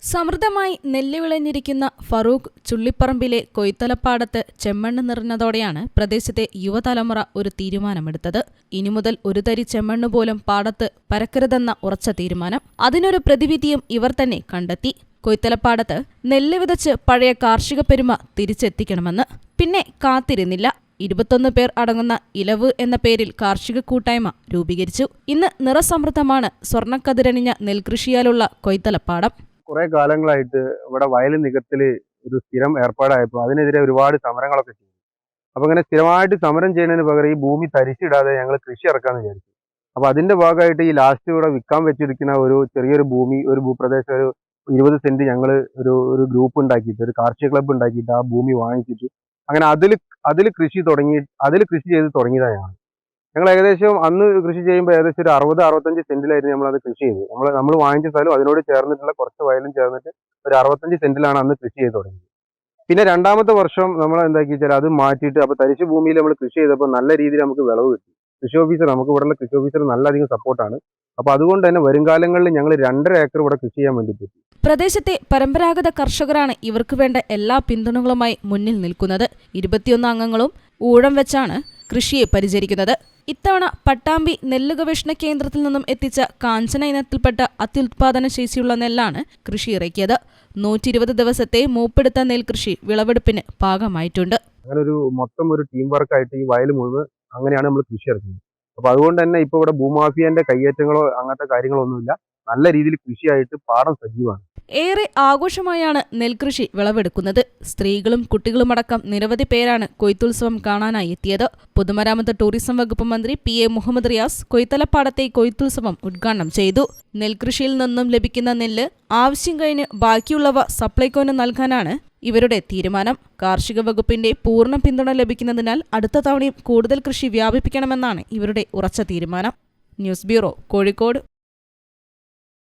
സമൃദ്ധമായി നെല്ല് വിളഞ്ഞിരിക്കുന്ന ഫറൂഖ് ചുള്ളിപ്പറമ്പിലെ കൊയ്ത്തലപ്പാടത്ത് ചെമ്മണ്ണ് നിറഞ്ഞതോടെയാണ് പ്രദേശത്തെ യുവതലമുറ ഒരു തീരുമാനമെടുത്തത്. ഇനി മുതൽ ഒരു തരി ചെമ്മണ്ണ് പോലും പാടത്ത് പരക്കരുതെന്ന ഉറച്ച തീരുമാനം. അതിനൊരു പ്രതിവിധിയും ഇവർ തന്നെ കണ്ടെത്തി. കൊയ്ത്തലപ്പാടത്ത് നെല്ല് വിതച്ച് പഴയ കാർഷിക പെരുമ തിരിച്ചെത്തിക്കണമെന്ന്. പിന്നെ കാത്തിരുന്നില്ല. 21 പേർ അടങ്ങുന്ന ഇലവ് എന്ന പേരിൽ കാർഷിക കൂട്ടായ്മ രൂപീകരിച്ചു. ഇന്ന് നിറസമൃദ്ധമാണ് സ്വർണ്ണക്കതിരണിഞ്ഞ നെൽകൃഷിയാലുള്ള കൊയ്ത്തലപ്പാടം. കുറെ കാലങ്ങളായിട്ട് ഇവിടെ വയൽ നികത്തിൽ ഒരു സ്ഥിരം ഏർപ്പാടായപ്പോൾ അതിനെതിരെ ഒരുപാട് സമരങ്ങളൊക്കെ ചെയ്തു. അപ്പൊ അങ്ങനെ സ്ഥിരമായിട്ട് സമരം ചെയ്യുന്നതിന് പകരം ഈ ഭൂമി തരിച്ചിടാതെ ഞങ്ങൾ കൃഷി ഇറക്കാന്ന് വിചാരിച്ചു. അപ്പൊ അതിന്റെ ഭാഗമായിട്ട് ഈ ലാസ്റ്റ് ഇവിടെ വിൽക്കാൻ വെച്ചിരിക്കുന്ന ഒരു ചെറിയൊരു ഭൂമി, ഒരു ഭൂപ്രദേശം, ഒരു 20 സെന്റ് ഞങ്ങൾ ഒരു ഗ്രൂപ്പ് ഉണ്ടാക്കിയിട്ട്, ഒരു കാർഷിക ക്ലബ്ബ് ഉണ്ടാക്കിയിട്ട് ആ ഭൂമി വാങ്ങിച്ചിട്ട് അങ്ങനെ അതിൽ കൃഷി ചെയ്ത് തുടങ്ങിയതാണ്. ഞങ്ങൾ ഏകദേശം അന്ന് കൃഷി ചെയ്യുമ്പോൾ ഏകദേശം ഒരു 60-65 സെന്റിലായിരുന്നു നമ്മളത് കൃഷി ചെയ്തത്. നമ്മൾ വാങ്ങിച്ച സ്ഥലം അതിനോട് ചേർന്നിട്ടുള്ള കുറച്ച് വയലും ചേർന്നിട്ട് ഒരു 65 സെന്റിലാണ് അന്ന് കൃഷി ചെയ്ത് തുടങ്ങിയത്. പിന്നെ രണ്ടാമത്തെ വർഷം നമ്മൾ എന്താക്കി വെച്ചാൽ അത് മാറ്റിയിട്ട് അപ്പോൾ തരിശു ഭൂമിയിൽ നമ്മൾ കൃഷി ചെയ്തപ്പോൾ നല്ല രീതിയിൽ നമുക്ക് വിളവ് കിട്ടി. നമുക്ക് ഇവിടെയുള്ള കൃഷി ഓഫീസർ നല്ലധികം സപ്പോർട്ടാണ്. അപ്പോൾ അതുകൊണ്ട് തന്നെ വരും കാലങ്ങളിൽ ഞങ്ങൾ 2.5 ഏക്കർ ഇവിടെ കൃഷി ചെയ്യാൻ വേണ്ടി പറ്റി. പ്രദേശത്തെ പരമ്പരാഗത കർഷകരാണ് ഇവർക്ക് വേണ്ട എല്ലാ പിന്തുണകളുമായി മുന്നിൽ നിൽക്കുന്നത്. 21 അംഗങ്ങളും ഊഴം വെച്ചാണ് കൃഷിയെ പരിചരിക്കുന്നത്. ഇത്തവണ പട്ടാമ്പി നെല്ല് ഗവേഷണ കേന്ദ്രത്തിൽ നിന്നും എത്തിച്ച കാഞ്ചന ഇനത്തിൽപ്പെട്ട അത്യുൽപാദന ശേഷിയുള്ള നെല്ലാണ് കൃഷി ഇറക്കിയത്. 120 ദിവസത്തെ മൂപ്പെടുത്ത നെൽകൃഷി വിളവെടുപ്പിന് പാകമായിട്ടുണ്ട്. അങ്ങനെ ഒരു ടീം വർക്കായിട്ട് ഈ വയൽ മുഴുവൻ അങ്ങനെയാണ് നമ്മൾ കൃഷി ഇറക്കുന്നത്. അപ്പൊ അതുകൊണ്ട് തന്നെ ഇപ്പൊ ഇവിടെ ഭൂമാഫിയന്റെ കയ്യേറ്റങ്ങളോ അങ്ങനത്തെ കാര്യങ്ങളോ ഒന്നുമില്ല. നല്ല രീതിയിൽ കൃഷിയായിട്ട് പാടം സജീവമാണ്. ഏറെ ആഘോഷമായാണ് നെൽകൃഷി വിളവെടുക്കുന്നത്. സ്ത്രീകളും കുട്ടികളുമടക്കം നിരവധി പേരാണ് കൊയ്ത്തുത്സവം കാണാനായി എത്തിയത്. പൊതുമരാമത്ത് ടൂറിസം വകുപ്പ് മന്ത്രി PA മുഹമ്മദ് റിയാസ് കൊയ്ത്തലപ്പാടത്തെ കൊയ്ത്തുത്സവം ഉദ്ഘാടനം ചെയ്തു. നെൽകൃഷിയിൽ നിന്നും ലഭിക്കുന്ന നെല്ല് ആവശ്യം കഴിഞ്ഞ് ബാക്കിയുള്ളവ സപ്ലൈകോന് നൽകാനാണ് ഇവരുടെ തീരുമാനം. കാർഷിക വകുപ്പിന്റെ പൂർണ്ണ പിന്തുണ ലഭിക്കുന്നതിനാൽ അടുത്ത തവണയും കൂടുതൽ കൃഷി വ്യാപിപ്പിക്കണമെന്നാണ് ഇവരുടെ ഉറച്ച തീരുമാനം. News bureau, Kozhikode.